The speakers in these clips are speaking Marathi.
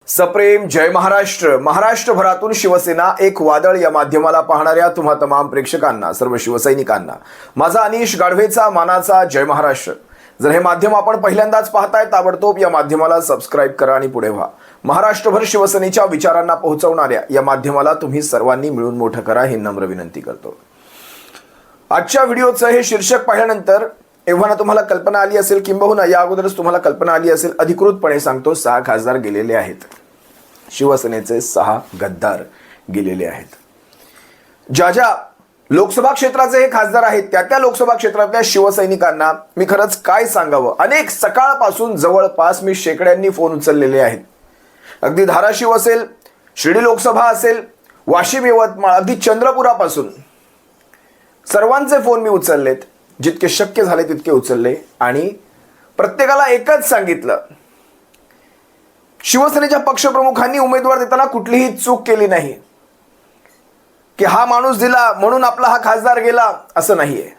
सप्रेम जय महाराष्ट्र. महाराष्ट्रभरातून शिवसेना एक वादळ या माध्यमाला पाहणाऱ्या तुम्हा तमाम प्रेक्षकांना, सर्व शिवसैनिकांना माझा अनिश गाढवेचा मानाचा जय महाराष्ट्र. जर हे माध्यम आपण पहिल्यांदाच पाहताय, ताबडतोब या माध्यमाला सबस्क्राईब करा आणि पुढे व्हा. महाराष्ट्रभर शिवसेनेच्या विचारांना पोहोचवणाऱ्या या माध्यमाला तुम्ही सर्वांनी मिळून मोठं करा, ही नम्र विनंती करतो. आजच्या व्हिडिओचं हे शीर्षक पाहिल्यानंतर एव्हाना तुम्हाला कल्पना आली असेल, किंबहुना या अगोदरच तुम्हाला कल्पना आली असेल, अधिकृतपणे सांगतो, 6 खासदार गेलेले आहेत. शिवसेनेचे 6 गद्दार गेलेले आहेत. ज्या लोकसभा क्षेत्राचे हे खासदार आहेत, त्या लोकसभा क्षेत्रातल्या शिवसैनिकांना मी खरंच काय सांगावं. अनेक सकाळपासून जवळपास मी शेकड्यांनी फोन उचललेले आहेत. अगदी धाराशिव असेल, शिर्डी लोकसभा असेल, वाशिम, यवतमाळ, अगदी चंद्रपुरापासून सर्वांचे फोन मी उचललेत. जितके शक्य झाले तितके उचलले आणि प्रत्येकाला एकच सांगितलं, शिवसेनेच्या पक्षप्रमुखांनी उमेदवार देताना कुठलीही चूक केली नाही, की हा माणूस दिला म्हणून आपला हा खासदार गेला, असं नाहीये.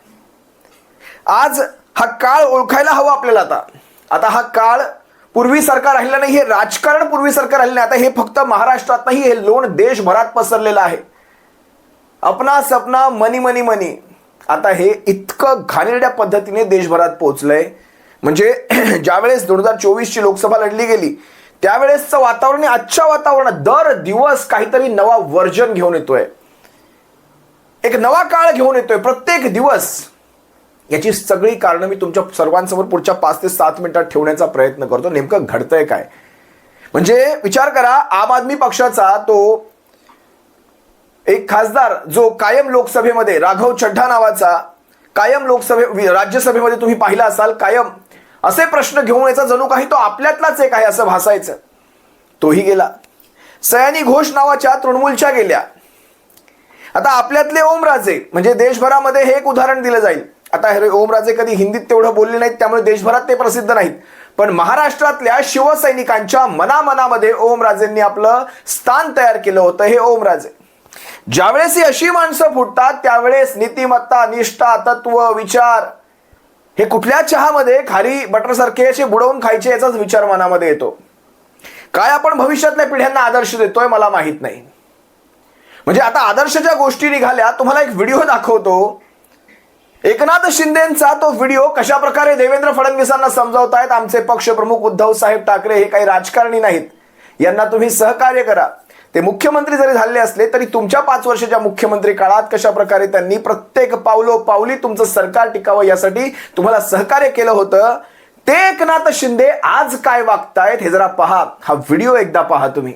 आज हा काळ ओळखायला हवा आपल्याला. आता हा काळ पूर्वीसारखा राहिला नाही, हे राजकारण पूर्वीसारखं राहिलं नाही. आता हे फक्त महाराष्ट्रात नाही, हे लोण देशभरात पसरलेलं आहे. अपना सपना मनी मनी मनी, आता हे इतकं घाणेरड्या पद्धतीने देशभरात पोहोचलंय. म्हणजे ज्यावेळेस 2024ची लोकसभा लढली गेली त्यावेळेसचं वातावरण, आजच्या वातावरणात दर दिवस काहीतरी नवा वर्जन घेऊन येतोय, एक नवा काळ घेऊन येतोय प्रत्येक दिवस. याची सगळी कारणं मी तुमच्या सर्वांसमोर पुढच्या 5 ते 7 मिनिटात ठेवण्याचा प्रयत्न करतो. नेमकं घडतंय काय, म्हणजे विचार करा. आम आदमी पक्षाचा तो एक खासदार जो कायम लोकसभेमध्ये, राघव चड्ढा नावाचा, कायम राज्यसभेमध्ये तुम्ही पाहिला असाल, कायम असे प्रश्न घेऊन यायचा, जणू काही तो आपल्यातलाच एक आहे असं भासायचं, तोही गेला. सयानी घोष नावाच्या तृणमूलच्या गेल्या. आता आपल्यातले ओमराजे, म्हणजे देशभरामध्ये हे एक उदाहरण दिलं जाईल. आता हे ओमराजे कधी हिंदीत तेवढं बोलले नाहीत, त्यामुळे देशभरात ते प्रसिद्ध नाहीत, पण महाराष्ट्रातल्या शिवसैनिकांच्या मनामध्ये ओमराजेंनी आपलं स्थान तयार केलं होतं. हे ओमराजे, ज्यावेळेस ही अशी माणसं फुटतात त्यावेळेस नीतिमत्ता, निष्ठा, तत्व, विचार हे कुठल्या चहामध्ये खारी बटरसारखे असे बुडवून खायचे याचाच विचार मनामध्ये येतो. काय आपण भविष्यातल्या पिढ्यांना आदर्श देतोय मला माहित नाही. म्हणजे आता आदर्शाच्या गोष्टी निघाल्या. तुम्हाला एक व्हिडिओ दाखवतो. एकनाथ शिंदेचा तो व्हिडिओ कशा प्रकारे देवेंद्र फडणवीसांना समजावतायत. आमचे पक्षप्रमुख उद्धव साहेब ठाकरे हे काही राजकारणी नाहीत, यांना तुम्ही सहकार्य करा. ते मुख्यमंत्री जरी झाले असले तरी तुमच्या 5 वर्षाच्या मुख्यमंत्री काळात कशा प्रकारे त्यांनी प्रत्येक पावलोपावली तुमचं सरकार टिकावं यासाठी तुम्हाला सहकार्य केलं होतं. ते एकनाथ शिंदे आज काय वागतायत हे जरा पहा. हा व्हिडिओ एकदा पहा तुम्ही.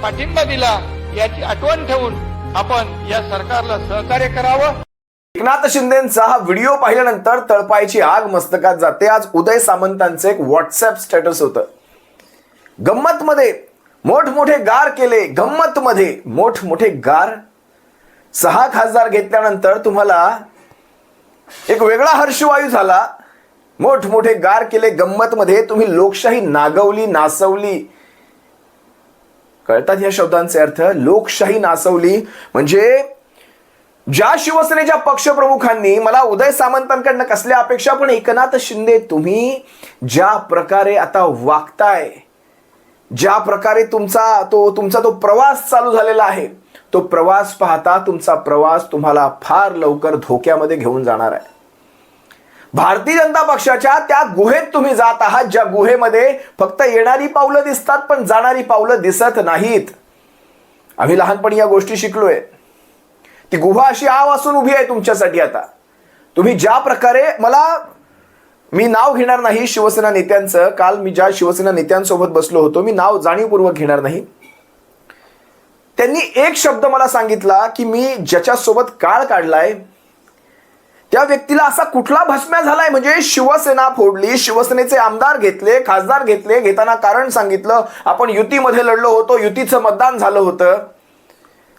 पाठिंबा दिला याची आठवण ठेवून आपण या सरकारला सहकार्य करावं. एकनाथ शिंदेचा हा व्हिडिओ पाहिल्यानंतर तळपायची आग मस्तकात जाते. आज उदय सामंतांचं एक व्हॉट्सअप स्टेटस होतं. गंमत मध्ये मोठमोठे गार केले, गंमत मध्ये मोठमोठे गार. 6 खासदार घेतल्यानंतर तुम्हाला एक वेगळा हर्षवायू झाला. मोठमोठे गार केले, गंमत मध्ये तुम्ही लोकशाही नागवली, नासवली. कळतात या शब्दांचे अर्थ? लोकशाही नासवली म्हणजे ज्या शिवसेनेच्या पक्षप्रमुखांनी, मला उदय सामंतांकडनं कसल्या अपेक्षा, पण एकनाथ शिंदे तुम्ही ज्या प्रकारे आता वागताय, ज्या प्रकारे तुमचा तो प्रवास चालू झालेला आहे, तो प्रवास पाहता तुमचा प्रवास तुम्हाला फार लवकर धोक्यामध्ये घेऊन जाणार आहे. भारतीय जनता पक्षाच्या त्या गुहेत तुम्ही जात आहात, ज्या गुहेमध्ये फक्त येणारी पावलं दिसतात पण जाणारी पावलं दिसत नाहीत. आम्ही लहानपणी या गोष्टी शिकलोय. ती गुहा अशी आव असून उभी आहे तुमच्यासाठी. आता तुम्ही ज्या प्रकारे मी नाव घेणार नाही शिवसेना नेत्यांचं, काल मी ज्या शिवसेना नेत्यांसोबत बसलो होतो, मी नाव जाणीवपूर्वक घेणार नाही, त्यांनी एक शब्द मला सांगितला की मी ज्याच्यासोबत काळ काढलाय त्या व्यक्तीला असा कुठला भस्म्या झालाय, म्हणजे शिवसेना फोडली, शिवसेनेचे आमदार घेतले, खासदार घेतले, घेताना कारण सांगितलं आपण युतीमध्ये लढलो होतो, युतीचं मतदान झालं होतं,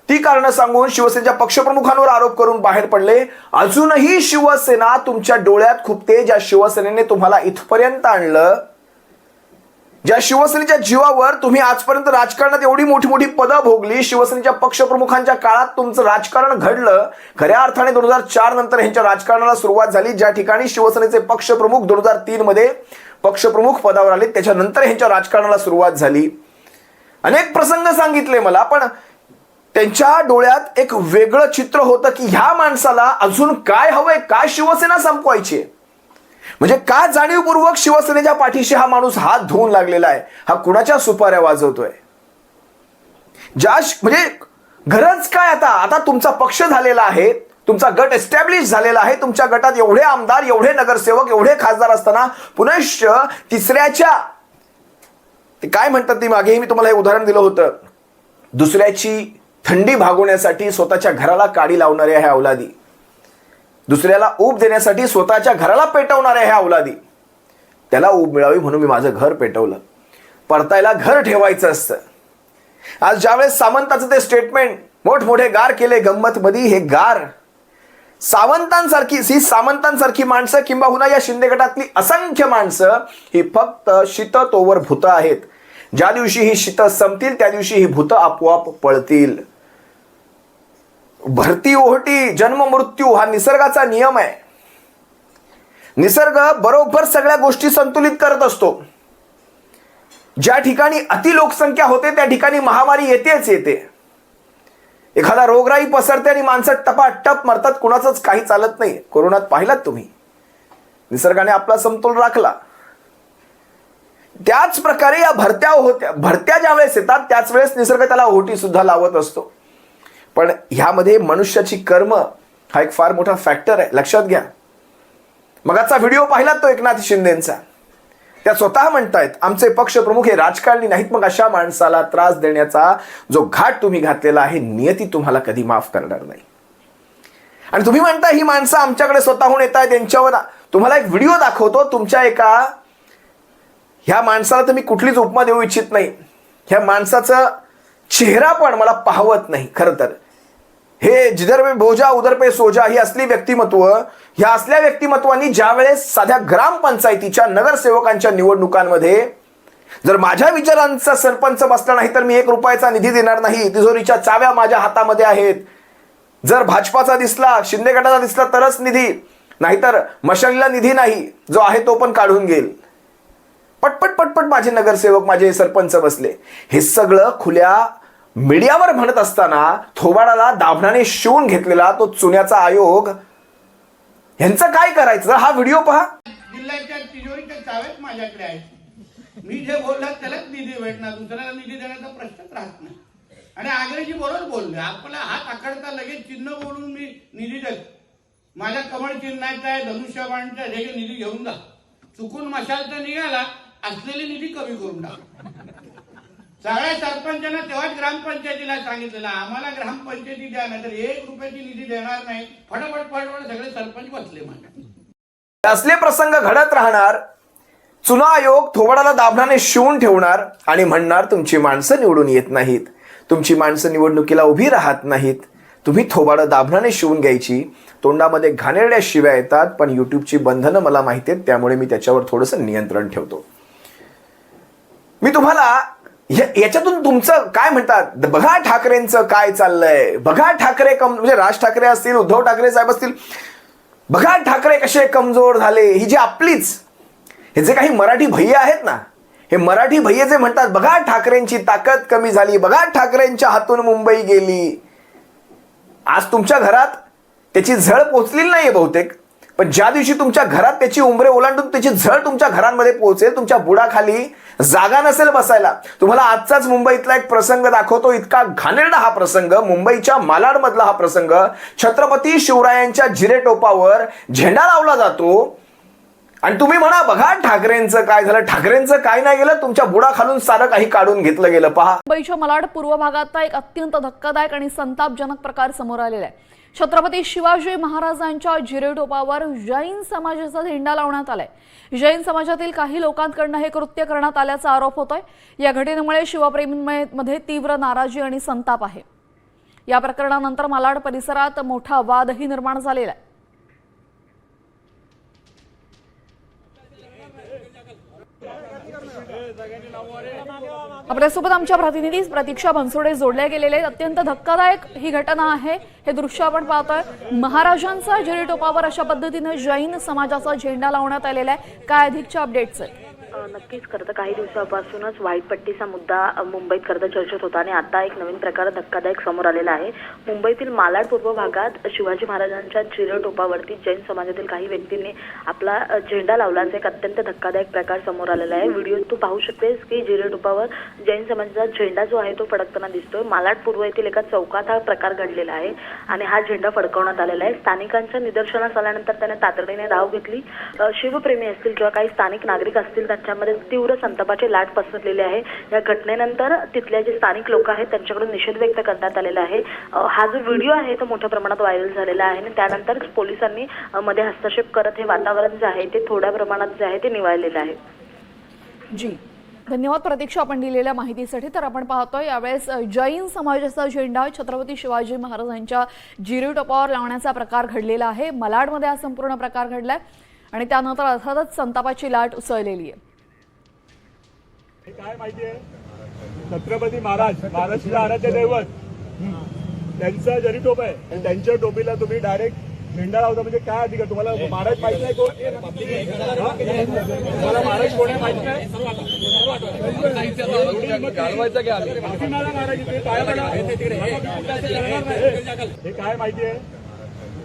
ती कारणं सांगून शिवसेनेच्या पक्षप्रमुखांवर आरोप करून बाहेर पडले. अजूनही शिवसेना तुमच्या डोळ्यात खुपते. ज्या शिवसेनेने तुम्हाला इथपर्यंत आणलं, ज्या शिवसेनेच्या जीवावर तुम्ही आजपर्यंत राजकारणात एवढी मोठी मोठी पदं भोगली, शिवसेनेच्या पक्षप्रमुखांच्या काळात तुमचं राजकारण घडलं, खऱ्या अर्थाने 2004 नंतर ह्यांच्या राजकारणाला सुरुवात झाली. ज्या ठिकाणी शिवसेनेचे पक्षप्रमुख 2003 मध्ये पक्षप्रमुख पदावर आले, त्याच्यानंतर ह्यांच्या राजकारणाला सुरुवात झाली. अनेक प्रसंग सांगितले मला, पण त्यांच्या डोळ्यात एक वेगळं चित्र होतं की ह्या माणसाला अजून काय हवंय, काय शिवसेना संपवायची, म्हणजे का जाणीवपूर्वक शिवसेनेच्या पाठीशी हा माणूस हात धुवून लागलेला आहे, हा कुणाच्या सुपाऱ्या वाजवतोय, म्हणजे गरज काय, आता तुमचा पक्ष झालेला आहे, तुमचा गट एस्टॅब्लिश झालेला आहे, तुमच्या गटात एवढे आमदार, एवढे नगरसेवक, एवढे खासदार असताना पुनश्च तिसऱ्याच्या, ते काय म्हणतात ती, मागेही मी तुम्हाला हे उदाहरण दिलं होतं, दुसऱ्याची थंडी भागवण्यासाठी स्वतःच्या घराला काडी लावणाऱ्या ह्या अवलादी, दुसऱ्याला ऊब देण्यासाठी स्वतःच्या घराला पेटवणाऱ्या ह्या अवलादी, त्याला ऊब मिळावी म्हणून मी माझं घर पेटवलं. परतायला घर ठेवायचं असतं. आज ज्यावेळेस सामंताचं ते स्टेटमेंट मोठमोठे गार केले गंमत मध्ये, हे गार सामंतांसारखी माणसं किंबहुना या शिंदे गटातली असंख्य माणसं ही फक्त शीततोवर भूत आहेत. ज्या दिवशी ही शीत संपतील त्या दिवशी ही भूत आपोआप पळतील. भरती ओहटी जन्म मृत्यू हा निसर्गाचा नियम आहे. निसर्ग बरोबर सगळ्या गोष्टी संतुलित करत असतो. ज्या ठिकाणी अति लोकसंख्या होते त्या ठिकाणी महामारी येते. एखादा रोगराई पसरते आणि माणसं टपाटप मरतात, कुणाचंच काही चालत नाही. कोरोनात पाहिलात तुम्ही, निसर्गाने आपला समतोल राखला. त्याच प्रकारे या भरत्या ज्या वेळेस येतात त्याच वेळेस निसर्ग त्याला ओहटी सुद्धा लावत असतो. पण ह्यामध्ये मनुष्याची कर्म हा एक फार मोठा फॅक्टर आहे, लक्षात घ्या. मगाचा व्हिडिओ पाहिलात तो एकनाथ शिंदेचा, त्या स्वतः म्हणतायत आमचे पक्षप्रमुख हे राजकारणी नाहीत. मग अशा माणसाला त्रास देण्याचा जो घाट तुम्ही घातलेला आहे, नियती तुम्हाला कधी माफ करणार नाही. आणि तुम्ही म्हणता ही माणसं आमच्याकडे स्वतःहून येत आहेत, त्यांच्यावर तुम्हाला एक व्हिडिओ दाखवतो. तुमच्या ह्या माणसाला तर मी कुठलीच उपमा देऊ इच्छित नाही. ह्या माणसाचा चेहरा पण मला पाहवत नाही. खरं तर हे जिधर पे बोजा उधर पे सोजा ही असली व्यक्तिमत्व, ह्या असल्या व्यक्तिमत्वांनी ज्या वेळेस साध्या ग्रामपंचायतीच्या नगरसेवकांच्या निवडणुकांमध्ये जर माझ्या विचारांचा सरपंच बसला नाही तर मी 1 रुपयाचा निधी देणार नाही, तिजोरीच्या चाव्या माझ्या हातामध्ये आहेत, जर भाजपाचा दिसला, शिंदे गटाचा दिसला तरच निधी, नाहीतर मशालीला निधी नाही, जो आहे तो पण काढून घेईल, पटपट माझे नगरसेवक, माझे सरपंच बसले, हे सगळं खुल्या मीडियावर म्हणत असताना थोबाडाला दाभणाने शिवून घेतलेला तो चुन्याचा आयोग, ह्यांचं काय करायचं? हा व्हिडिओ पहा. जिल्ह्याच्या तिजोरीच्या चाव्याच माझ्याकडे आहेत. मी जे बोलला त्यालाच निधी भेटणार, दुसऱ्याला निधी देण्याचा प्रश्नच राहत नाही. आणि आग्रेजी बरोबर बोलले, आपला हात आखडता लगेच चिन्ह बोलून मी निधी देतो. माझ्या कमळ चिन्हाचा आहे, धनुष्यबाणचा हे निधी घेऊन जा. चुकून मशालचा निघाला, असलेली निधी कमी करून टाक. सगळ्या सरपंचांना तेव्हाच ग्रामपंचायतीला सांगितलेलं आम्हाला ग्रामपंचायती द्या, नाही तर 1 रुपयाची निधी देणार नाही. फटाफट सगळे सरपंच बसले. माझ्या असले प्रसंग घडत राहणार. चुना आयोग थोबाडाला दाभणाने शिवून ठेवणार आणि म्हणणार तुमची माणसं निवडून येत नाहीत, तुमची माणसं निवडणुकीला उभी राहत नाहीत. तुम्ही थोबाडं दाभणाने शिवून घ्यायची. तोंडामध्ये घाणेरड्या शिव्या येतात, पण युट्यूबची बंधनं मला माहिती आहेत, त्यामुळे मी त्याच्यावर थोडंसं नियंत्रण ठेवतो. मी तुम्हाला याच्यातून तुमचं काय म्हणतात, बघा ठाकरेंचं काय चाललंय, बघा ठाकरे म्हणजे राज ठाकरे असतील, उद्धव ठाकरे साहेब असतील, बघा ठाकरे कसे कमजोर झाले. ही जी आपलीच हे जे काही मराठी भैया आहेत ना, हे मराठी भैये जे म्हणतात बघा ठाकरेंची ताकद कमी झाली, बघा ठाकरेंच्या हातून मुंबई गेली. आज तुमच्या घरात त्याची झळ पोचलेली नाहीये बहुतेक, पण ज्या दिवशी तुमच्या घरात त्याची उंबरे ओलांडून त्याची झळ तुमच्या घरांमध्ये पोहोचेल, तुमच्या बुडाखाली जागा नसेल बसायला. तुम्हाला आजचाच मुंबईतला एक प्रसंग दाखवतो. इतका घाणेरडा हा प्रसंग, मुंबईच्या मालाड मधला हा प्रसंग. छत्रपती शिवरायांच्या जिरे टोपावर झेंडा लावला जातो आणि तुम्ही म्हणा बघा ठाकरेंचं काय झालं. ठाकरेंचं काय नाही गेलं, तुमच्या बुडाखालून सारं काही काढून घेतलं गेलं. पहा, मुंबईच्या मालाड पूर्व भागातला एक अत्यंत धक्कादायक आणि संतापजनक प्रकार समोर आलेला आहे. छत्रपती शिवाजी महाराजांच्या जिरे टोपावर जैन समाजाचा झेंडा लावण्यात आलाय. जैन समाजातील काही लोकांकडून हे कृत्य करण्यात आल्याचा आरोप होतोय. या घटनेमुळे शिवप्रेमींमध्ये तीव्र नाराजी आणि संताप आहे. या प्रकरणानंतर मालाड परिसरात मोठा वादही निर्माण झालेला आहे. आपल्यासोबत आमच्या प्रतिनिधी प्रतीक्षा बनसोडे जोडले गेलेले आहेत. अत्यंत धक्कादायक ही घटना आहे. हे दृश्य आपण पाहतोय. महाराजांचा जिरे टोपावर अशा पद्धतीने जैन समाजाचा झेंडा लावण्यात आलेला आहे. काय अधिकच्या अपडेट्स आहेत? नक्कीच खरं काही दिवसापासूनच व्हाईट पट्टीचा मुद्दा मुंबईत खरं चर्चेत होता आणि आता एक नवीन प्रकार धक्कादायक समोर आलेला आहे. मुंबईतील मालाड पूर्व भागात शिवाजी महाराजांच्या जिरे टोपावरती जैन समाजातील काही व्यक्तींनी आपला झेंडा लावल्याचा एक अत्यंत धक्कादायक प्रकार समोर आलेला आहे. व्हिडिओत तू पाहू शकतेस की जिरे टोपावर जैन समाजाचा झेंडा जो आहे तो फडकताना दिसतोय. मालाड पूर्व येथील एका चौकात हा प्रकार घडलेला आहे आणि हा झेंडा फडकवण्यात आलेला आहे. स्थानिकांच्या निदर्शनास आल्यानंतर त्याने तातडीने धाव घेतली. शिवप्रेमी असतील किंवा काही स्थानिक नागरिक असतील मध्ये तीव्र संतापाची लाट पसरलेली आहे. या घटनेनंतर तिथले जे स्थानिक लोक आहेत त्यांच्याकडून निषेध व्यक्त करण्यात आलेला आहे. हा जो व्हिडिओ आहे तो मोठ्या प्रमाणात व्हायरल झालेला आहे आणि त्यानंतर पोलिसांनी मध्ये हस्तक्षेप करत हे वातावरण जे आहे ते थोड्या प्रमाणात जे आहे ते निवळलेलं आहे. जी, धन्यवाद प्रतीक्षा आपण दिलेल्या माहितीसाठी. तर आपण पाहतोय यावेळेस जैन समाजाचा झेंडा छत्रपती शिवाजी महाराजांच्या जिरे टोपावर लावण्याचा प्रकार घडलेला आहे. मालाडमध्ये हा संपूर्ण प्रकार घडलाय आणि त्यानंतर अर्थातच संतापाची लाट उसळलेली आहे. काय माहितीये, छत्रपती महाराष्ट्राचे आराध्य दैवत त्यांचा जरी टोप आहे आणि त्यांच्या टोपीला तुम्ही डायरेक्ट झेंडा लावता म्हणजे काय अधिकार? तुम्हाला महाराज माहित नाही कोण? तुम्हाला महाराज कोण आहे माहित नाही? हे काय माहितीये,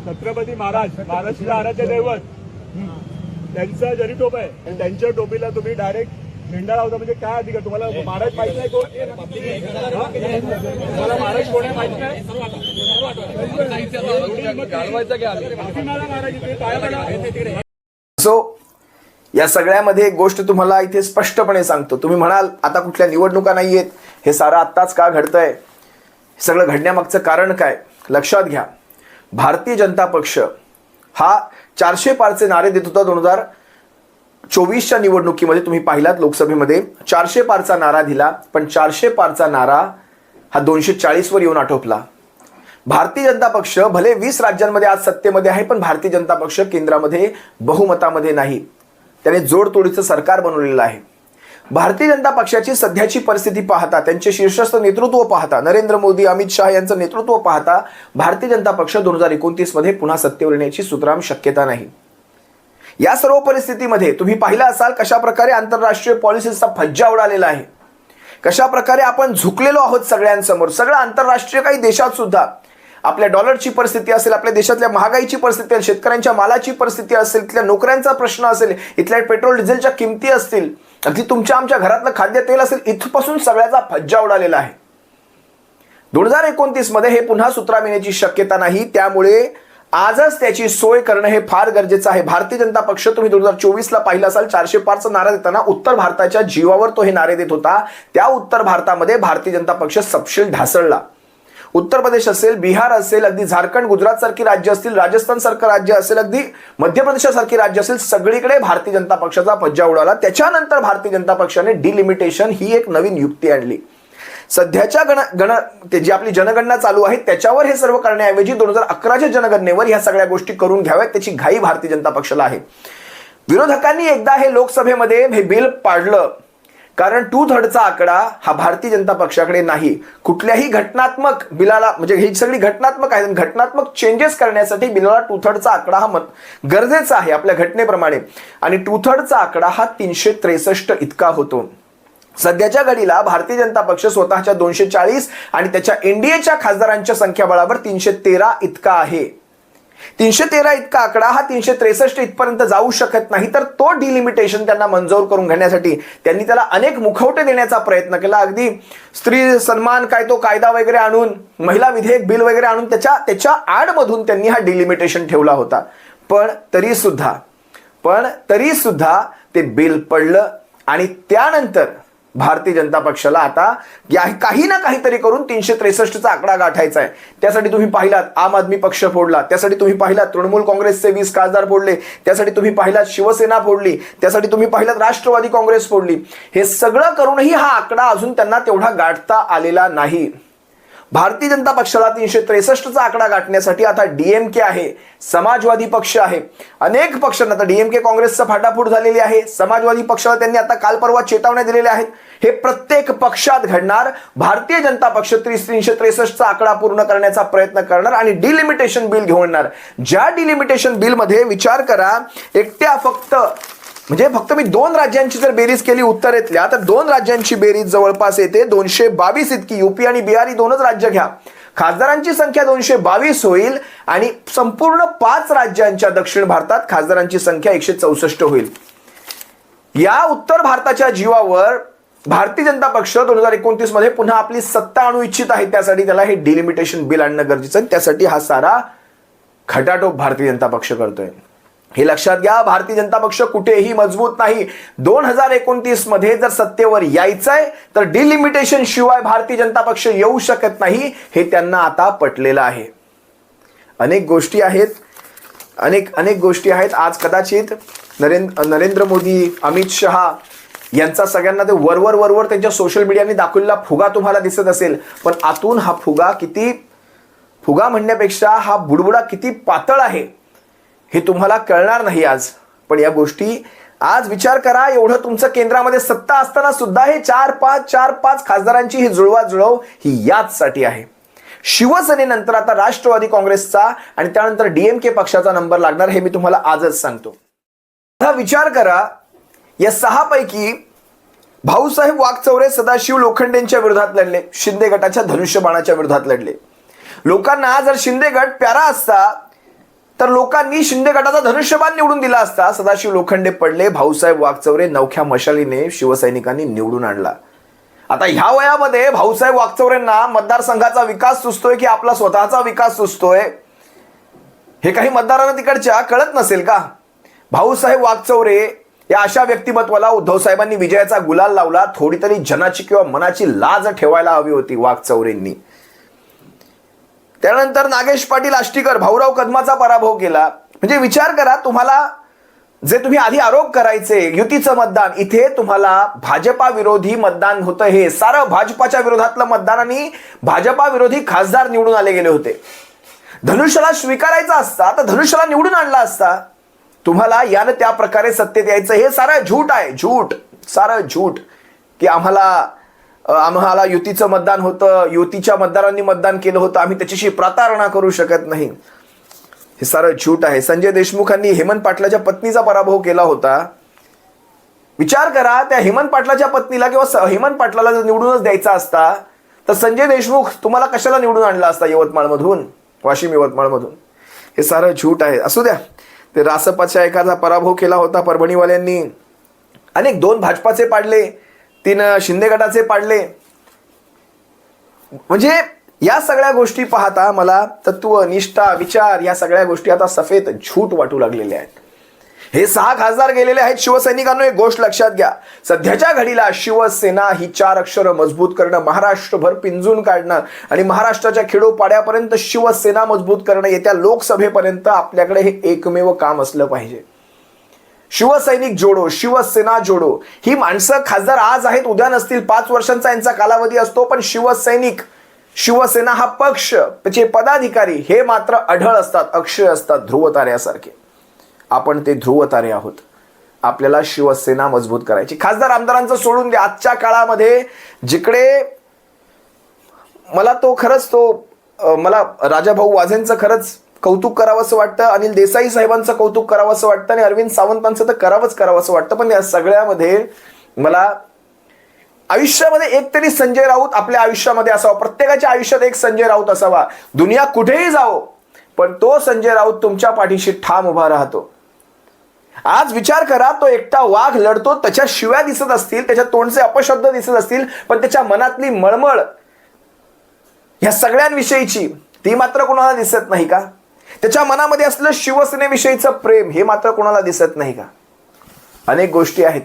छत्रपती महाराष्ट्राचे आराध्य दैवत त्यांचा जरी टोप आहे आणि त्यांच्या टोपीला तुम्ही डायरेक्ट झेंडा लावता म्हणजे काय अधिकार? तुम्हाला महाराज माहित नाही कोण? तुम्हाला महाराज कोण आहे माहित नाही? सो या सगळ्यामध्ये एक गोष्ट तुम्हाला इथे स्पष्टपणे सांगतो. तुम्ही म्हणाल आता कुठल्या निवडणुका नाहीयेत, हे सारं आत्ताच का घडतंय, सगळं घडण्यामागचं कारण काय? लक्षात घ्या, भारतीय जनता पक्ष हा 400 पारचे नारे देत होता. 2024च्या निवडणुकीमध्ये तुम्ही पाहिलात लोकसभेमध्ये 400 पारचा नारा दिला, पण 400 पारचा नारा हा 240 वर येऊन आटोपला. भारतीय जनता पक्ष भले 20 राज्यांमध्ये आज सत्तेमध्ये आहे, पण भारतीय जनता पक्ष केंद्रामध्ये बहुमतामध्ये नाही. त्याने जोडतोडीचं सरकार बनवलेलं आहे. भारतीय जनता पक्षाची सध्याची परिस्थिती पाहता, त्यांचे शीर्षस्थ नेतृत्व पाहता, नरेंद्र मोदी, अमित शहा यांचं नेतृत्व पाहता, भारतीय जनता पक्ष 2029 मध्ये पुन्हा सत्तेवर येण्याची सुतराम शक्यता नाही. या सर्व परिस्थितीमध्ये तुम्ही पाहिलं असाल कशा प्रकारे आंतरराष्ट्रीय पॉलिसीचा फज्जा उडालेला आहे, कशा प्रकारे आपण झुकलेलो आहोत सगळ्यांसमोर. सगळं आंतरराष्ट्रीय काही देशात सुद्धा आपल्या डॉलरची परिस्थिती असेल, आपल्या देशातल्या महागाईची परिस्थिती असेल, शेतकऱ्यांच्या मालाची परिस्थिती असेल, इथल्या नोकऱ्यांचा प्रश्न असेल, इथल्या पेट्रोल डिझेलच्या किमती असतील, अगदी तुमच्या आमच्या घरातलं खाद्यतेल असेल, इथपासून सगळ्याचा फज्जा उडालेला आहे. 2029 मध्ये हे पुन्हा सुतराम येण्याची शक्यता नाही. त्यामुळे आजच त्याची सोय करणं हे फार गरजेचं आहे. भारतीय जनता पक्ष तुम्ही 2024ला पाहिलं असाल 400 पारचा नारा देताना उत्तर भारताच्या जीवावर तो हे नारे देत होता. त्या उत्तर भारतामध्ये भारतीय जनता पक्ष सपशेल ढासळला. उत्तर प्रदेश असेल, बिहार असेल, अगदी झारखंड, गुजरात सारखी राज्य असतील, राजस्थान सारखं राज्य असेल, अगदी मध्य प्रदेशासारखी राज्य असेल, सगळीकडे भारतीय जनता पक्षाचा फज्जा उडाला. त्याच्यानंतर भारतीय जनता पक्षाने डिलिमिटेशन ही एक नवीन युक्ती आणली. सध्याच्या जी आपली जनगणना चालू आहे त्याच्यावर हे सर्व करण्याऐवजी 2011च्या जनगणनेवर ह्या सगळ्या गोष्टी करून घ्याव्यात, त्याची घाई भारतीय जनता पक्षाला आहे. विरोधकांनी एकदा हे लोकसभेमध्ये हे बिल पाडलं, कारण 2/3चा आकडा हा भारतीय जनता पक्षाकडे नाही. कुठल्याही घटनात्मक बिलाला, म्हणजे ही सगळी घटनात्मक आहे, घटनात्मक चेंजेस करण्यासाठी बिलाला 2/3चा आकडा हा गरजेचा आहे आपल्या घटनेप्रमाणे, आणि 2/3चा आकडा हा 363 इतका होतो. सध्याच्या घडीला भारतीय जनता पक्ष स्वतःच्या 240 आणि त्याच्या एनडीएच्या खासदारांच्या संख्याबळावर 313 इतका आहे. 313 इतका आकडा हा 363 इथपर्यंत जाऊ शकत नाही, तर तो डिलिमिटेशन त्यांना मंजूर करून घेण्यासाठी त्यांनी त्याला अनेक मुखवटे देण्याचा प्रयत्न केला. अगदी स्त्री सन्मान काय तो कायदा वगैरे आणून, महिला विधेयक बिल वगैरे आणून त्याच्या आडमधून त्यांनी हा डिलिमिटेशन ठेवला होता. पण तरी सुद्धा ते बिल पडलं आणि त्यानंतर भारतीय जनता पक्षाला आता काही ना काहीतरी करून 363चा आकडा गाठायचा आहे. त्यासाठी तुम्ही पाहिलात आम आदमी पक्ष फोडला, त्यासाठी तुम्ही पाहिलात तृणमूल काँग्रेसचे 20 खासदार फोडले, त्यासाठी तुम्ही पाहिलात शिवसेना फोडली, त्यासाठी तुम्ही पाहिलात राष्ट्रवादी काँग्रेस फोडली. हे सगळं करूनही हा आकडा अजून त्यांना तेवढा गाठता आलेला नाही. भारतीय जनता पक्षाला 363चा आकडा गाठण्यासाठी आता डीएमके आहे, समाजवादी पक्ष आहे, अनेक पक्षांना आता डीएमके काँग्रेसचा फाटाफूट झालेली आहे. समाजवादी पक्षाला त्यांनी आता काल परवा चेतावण्या दिलेल्या आहेत. हे प्रत्येक पक्षात घडणार. भारतीय जनता पक्ष 363चा आकडा पूर्ण करण्याचा प्रयत्न करणार आणि डिलिमिटेशन बिल घेऊन येणार. ज्या डिलिमिटेशन बिल मध्ये विचार करा, फक्त मी 2 राज्यांची जर बेरीज केली उत्तरेतल्या, तर 2 राज्यांची बेरीज जवळपास येते 222 इतकी. यूपी आणि बिहार ही 2च राज्य घ्या, खासदारांची संख्या 222 होईल आणि संपूर्ण 5 राज्यांच्या दक्षिण भारतात खासदारांची संख्या 164 होईल. या उत्तर भारताच्या जीवावर भारतीय जनता पक्ष 2029 मध्ये पुन्हा आपली सत्ता आणू इच्छित आहे. त्यासाठी त्याला हे डिलिमिटेशन बिल आणणं गरजेचं आहे. त्यासाठी हा सारा खटाटोप भारतीय जनता पक्ष करतोय. हे लक्षात घ्या, भारतीय जनता पक्ष कुठेही मजबूत नाही. 2029 मध्ये जर सत्तेवर यायचंय तर डिलिमिटेशन शिवाय भारतीय जनता पक्ष येऊ शकत नाही, हे त्यांना आता पटलेलं आहे. अनेक गोष्टी आहेत. आज कदाचित नरेंद्र मोदी, अमित शहा यांचा सगळ्यांना ते वरवर त्यांच्या सोशल मीडियाने दाखवलेला फुगा तुम्हाला दिसत असेल, पण आतून हा फुगा म्हणण्यापेक्षा हा बुडबुडा किती पातळ आहे हे तुम्हाला कळणार नाही आज. पण या गोष्टी आज विचार करा, एवढं तुमचं केंद्रामध्ये सत्ता असताना सुद्धा हे 4-5 खासदारांची ही जुळवाजुळव ही याचसाठी आहे. शिवसेनेनंतर आता राष्ट्रवादी काँग्रेसचा आणि त्यानंतर डीएमके पक्षाचा नंबर लागणार, हे मी तुम्हाला आजच सांगतो. आता विचार करा, या 6 पैकी भाऊसाहेब वाकचौरे सदाशिव लोखंडेंच्या विरोधात लढले, शिंदे गटाच्या धनुष्यबाणाच्या विरोधात लढले. लोकांना जर शिंदे गट प्यारा असता तर लोकांनी शिंदे गटाचा धनुष्यबाण निवडून दिला असता. सदाशिव लोखंडे पडले, भाऊसाहेब वाकचौरे नवख्या मशालीने शिवसैनिकांनी निवडून आणला. आता ह्या वयामध्ये भाऊसाहेब वाकचौरेंना मतदारसंघाचा विकास सुचतोय की आपला स्वतःचा विकास सुचतोय हे काही मतदारांना तिकडच्या कळत नसेल का? भाऊसाहेब वाकचौरे या अशा व्यक्तिमत्वाला उद्धव साहेबांनी विजयाचा गुलाल लावला. थोडी तरी जनाची किंवा मनाची लाज ठेवायला हवी होती वाकचौरेंनी. त्यानंतर नागेश पाटील आष्टीकर, भाऊराव कदमाचा पराभव केला. म्हणजे विचार करा, तुम्हाला जे तुम्ही आधी आरोप करायचे युतीचं मतदान, इथे तुम्हाला भाजपा विरोधी मतदान होतं. हे सारं भाजपाच्या विरोधातलं मतदान आणि भाजपा विरोधी खासदार निवडून आले गेले होते. धनुष्याला स्वीकारायचा असता तर धनुष्याला निवडून आणला असता. तुम्हाला यानं त्या प्रकारे सत्तेत यायचं, हे सारं झूट आहे. सारं झूट की आम्हाला युतीचं मतदान होतं, युतीच्या मतदारांनी मतदान केलं होतं, आम्ही त्याच्याशी प्रतारणा करू शकत नाही, हे सारं झूट आहे. संजय देशमुखांनी हेमंत पाटलाच्या पत्नीचा पराभव केला होता. विचार करा, त्या हेमंत पाटलाच्या पत्नीला किंवा हेमंत पाटलाला जर निवडूनच द्यायचा असता तर संजय देशमुख तुम्हाला कशाला निवडून आणला असता यवतमाळमधून, वाशिम यवतमाळमधून? हे सारं झूट आहे. असू द्या, ते रासपाच्या एखादा पराभव केला होता परभणीवाल्यांनी. अनेक 2 भाजपाचे पाडले, 3 शिंदे गटाचे पाडले. म्हणजे या सगळ्या गोष्टी पाहता मला तत्व, निष्ठा, विचार या सगळ्या गोष्टी आता सफेद झूट वाटू लागलेल्या आहेत. हे 6 खासदार गेलेले आहेत शिवसैनिकांनो. एक गोष्ट लक्षात घ्या, सध्याच्या घडीला शिवसेना ही 4 अक्षरं मजबूत करणं, महाराष्ट्रभर पिंजून काढणं आणि महाराष्ट्राच्या खेडोपाड्यापर्यंत शिवसेना मजबूत करणं, येत्या लोकसभेपर्यंत आपल्याकडे हे एकमेव काम असलं पाहिजे. शिवसैनिक जोडो, शिवसेना जोडो. ही माणसं खासदार आज आहेत, उद्या नसतील. 5 वर्षांचा यांचा कालावधी असतो, पण शिवसैनिक, शिवसेना हा पक्ष, त्याचे पदाधिकारी हे मात्र अढळ असतात, अक्षय असतात, ध्रुवताऱ्यासारखे. आपण ते ध्रुवतारे आहोत. आपल्याला शिवसेना मजबूत करायची. खासदार आमदारांचं सोडून द्या. आजच्या काळामध्ये जिकडे मला राजाभाऊ वाझेंचं खरंच कौतुक करावंसं वाटतं, अनिल देसाई साहेबांचं कौतुक करावंसं वाटतं आणि अरविंद सावंतांचं तर करावंसं वाटतं. पण या सगळ्यामध्ये मला आयुष्यामध्ये एक तरी संजय राऊत आपल्या आयुष्यामध्ये असावा. प्रत्येकाच्या आयुष्यात एक संजय राऊत असावा. दुनिया कुठेही जाओ, पण तो संजय राऊत तुमच्या पाठीशी ठाम उभा राहतो. आज विचार करा, तो एकटा वाघ लढतो, त्याच्या शिव्या दिसत असतील, त्याच्या तोंडचे अपशब्द दिसत असतील, पण त्याच्या मनातली मळमळ ह्या सगळ्यांविषयीची ती मात्र कोणाला दिसत नाही का? त्याच्या मनामध्ये असलं शिवसेनेविषयीचं प्रेम हे मात्र कोणाला दिसत नाही का? अनेक गोष्टी आहेत.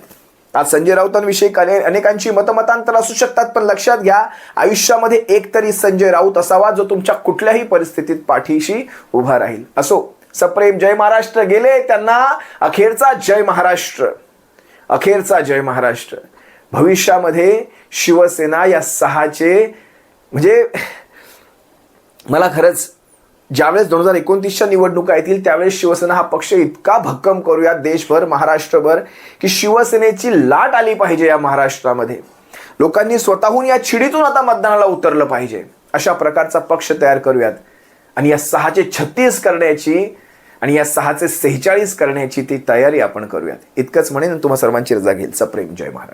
आज संजय राऊतांविषयी अनेकांची मतमतांतर असू शकतात, पण लक्षात घ्या, आयुष्यामध्ये एक तरी संजय राऊत असावा जो तुमच्या कुठल्याही परिस्थितीत पाठीशी उभा राहील. असो, सप्रेम जय महाराष्ट्र गेले, त्यांना अखेरचा जय महाराष्ट्र, अखेरचा जय महाराष्ट्र. भविष्यामध्ये शिवसेना या सहाचे म्हणजे मला खरंच ज्यावेळेस 2029च्या निवडणुका येतील त्यावेळेस शिवसेना हा पक्ष इतका भक्कम करूया देशभर, महाराष्ट्रभर, की शिवसेनेची लाट आली पाहिजे या महाराष्ट्रामध्ये. लोकांनी स्वतःहून या छिडीतून आता मतदानाला उतरलं पाहिजे. अशा प्रकारचा पक्ष तयार करूयात आणि या 6चे 36 करण्याची आणि या 6चे 46 करण्याची ती तयारी आपण करूयात. इतकंच म्हणेन, तुम्हा सर्वांची रजा घेईल. सप्रेम जय महाराष्ट्र.